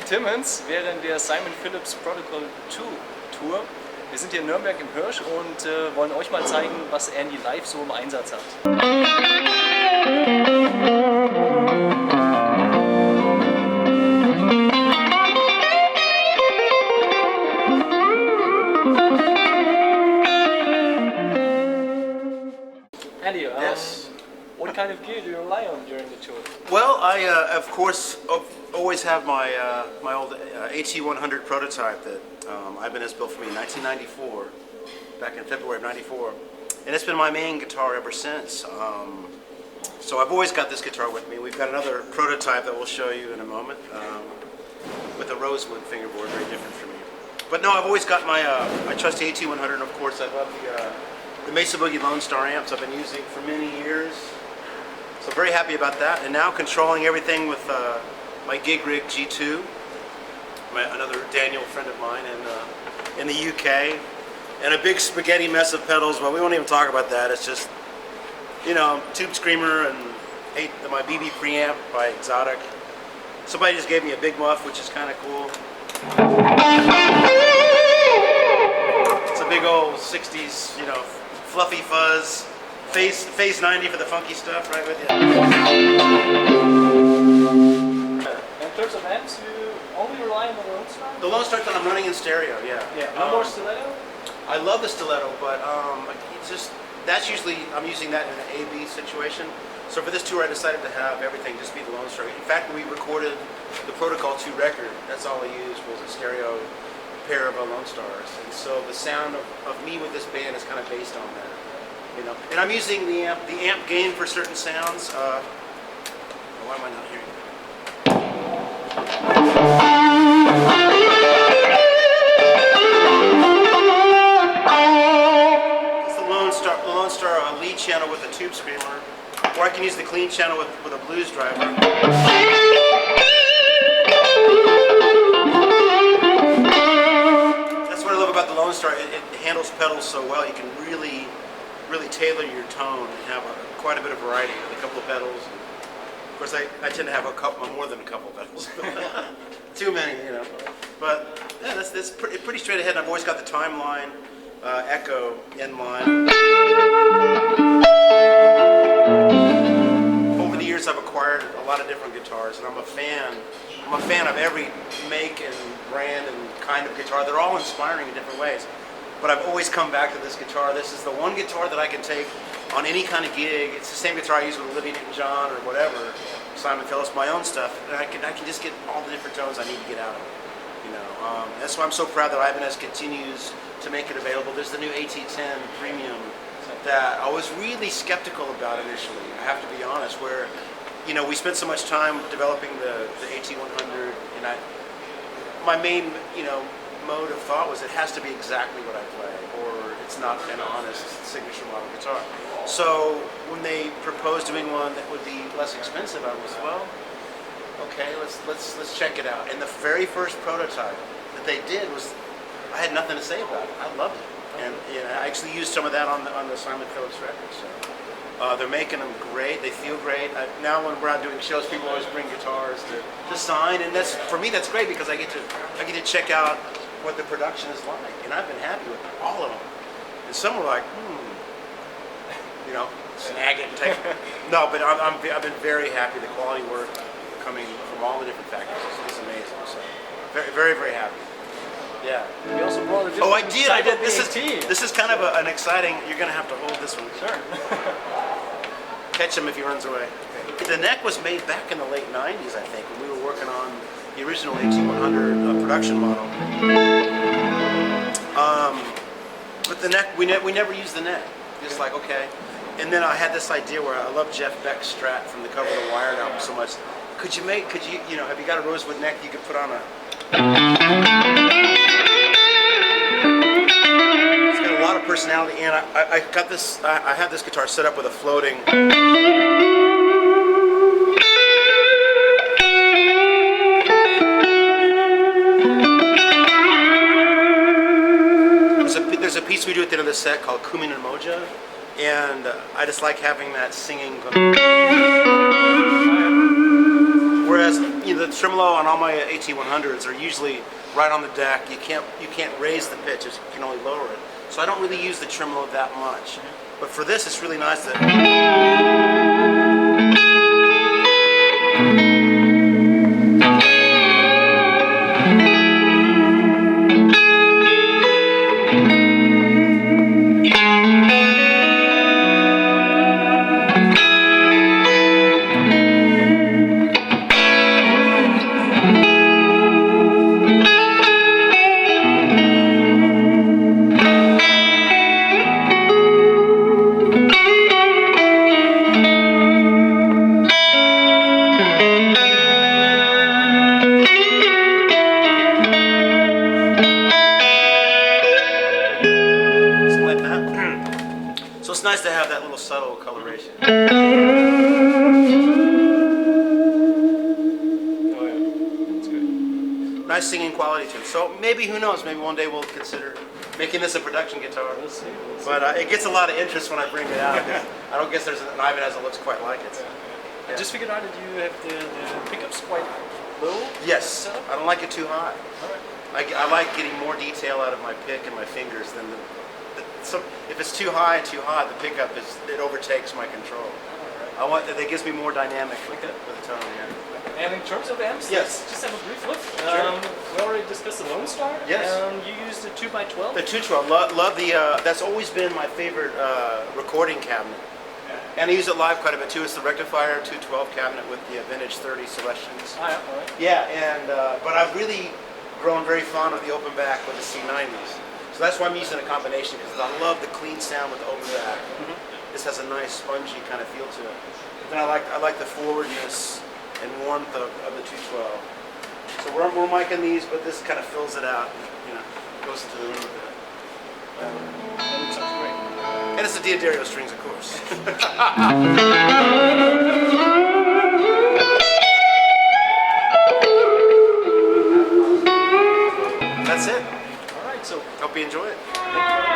Timmons während der Simon Phillips Protocol 2 Tour. Wir sind hier in Nürnberg im Hirsch und wollen euch mal zeigen, was Andy live so im Einsatz hat. Andy, yes. What kind of gear do you rely on during the tour? Well, I of course always have my my old AT100 prototype that Ibanez built for me in 1994, back in February of '94, and it's been my main guitar ever since. So I've always got this guitar with me. We've got another prototype that we'll show you in a moment with a rosewood fingerboard, very different for me. But no, I've always got my my trusty AT100, and of course I love the Mesa Boogie Lonestar amps I've been using for many years. So very happy about that, and now controlling everything with my gig rig G2, another Daniel friend of mine in the UK, and a big spaghetti mess of pedals. Well, we won't even talk about that. It's just, you know, Tube Screamer and my BB preamp by Exotic. Somebody just gave me a big muff, which is kind of cool. It's a big old 60s, you know, fluffy fuzz. Phase 90 for the funky stuff, right with you. In terms of amps, you only rely on the Lonestar? The Lonestar that I'm running in stereo, yeah. No more stiletto? I love the stiletto, but it's just, that's usually, I'm using that in an A-B situation. So for this tour I decided to have everything just be the Lonestar. In fact, when we recorded the Protocol 2 record, that's all I used was a stereo pair of Lonestars. And so the sound of me with this band is kind of based on that. You know, and I'm using the amp gain for certain sounds. Why am I not hearing it? It's the Lonestar lead channel with a Tube Screamer, or I can use the clean channel with a blues driver. That's what I love about the Lonestar. It handles pedals so well. You can really tailor your tone and have quite a bit of variety with a couple of pedals. Of course, I tend to have more than a couple of pedals. Too many, you know. But yeah, that's pretty straight ahead. I've always got the Timeline Echo in line. Over the years, I've acquired a lot of different guitars, and I'm a fan of every make and brand and kind of guitar. They're all inspiring in different ways. But I've always come back to this guitar. This is the one guitar that I can take on any kind of gig. It's the same guitar I use with Olivia Newton-John or whatever, Simon Phillips, my own stuff, and I can just get all the different tones I need to get out of it. You know, that's why I'm so proud that Ibanez continues to make it available. There's the new AT10 Premium that I was really skeptical about initially. I have to be honest. Where, you know, we spent so much time developing the AT100, and my main, you know, mode of thought was it has to be exactly what I play, or it's not an honest signature model guitar. So when they proposed doing one that would be less expensive, I was, well, okay, let's check it out. And the very first prototype that they did was, I had nothing to say about it. I loved it, and you know, I actually used some of that on the Simon Phillips record. So they're making them great. They feel great. Now when we're out doing shows, people always bring guitars to sign, and that's, for me, that's great because I get to check out what the production is like, and I've been happy with all of them. And some were like, you know, snag it and take it. No, but I've been very happy. The quality work coming from all the different factories is amazing. So very, very, very happy. Yeah. You also brought a different. Oh, I did. This is kind of an exciting. You're gonna have to hold this one. Sure. Catch him if he runs away. Okay. The neck was made back in the late '90s, I think, when we were working on the original AT100 production model. But the neck, we never used the neck. Just like, okay. And then I had this idea where I love Jeff Beck's Strat from the cover of the Wired album so much. Could you, you know, have you got a rosewood neck you could put on a... It's got a lot of personality, and I got this, I have this guitar set up with a floating... There's a piece we do at the end of the set called Kumin and Moja, and I just like having that singing. Whereas, you know, the tremolo on all my AT100s are usually right on the deck. You can't raise the pitch; you can only lower it. So I don't really use the tremolo that much. But for this, it's really nice that. So it's nice to have that little subtle coloration. Oh yeah, that's good. Nice singing quality to it. So maybe, who knows, maybe one day we'll consider making this a production guitar. We'll see. But it gets a lot of interest when I bring it out. I don't guess there's an Ibanez that looks quite like it. So. I just figured out that you have the pickups quite low. Yes, I don't like it too high. Alright. I like getting more detail out of my pick and my fingers than if it's too high and too hot, the pickup it overtakes my control. I want that gives me more dynamic with the tone. Yeah. And in terms of amps, yes. let's just have a brief look. Sure. We already discussed the Lonestar. Yes. You used the 2x12. The 212. Love the. That's always been my favorite recording cabinet. And I use it live quite a bit too. It's the rectifier 212 cabinet with the vintage 30 Celestians. Ah, yeah, all right. Yeah, and but I've really grown very fond of the open back with the C90s. So that's why I'm using a combination, because I love the clean sound with the open back. This has a nice spongy kind of feel to it. But then I like the forwardness and warmth of the 212. So we're micing these, but this kind of fills it out. And, goes into the room with it. That sounds great. And it's the D'Addario strings, of course. That's it. All right, so hope you enjoy it. thank you very much.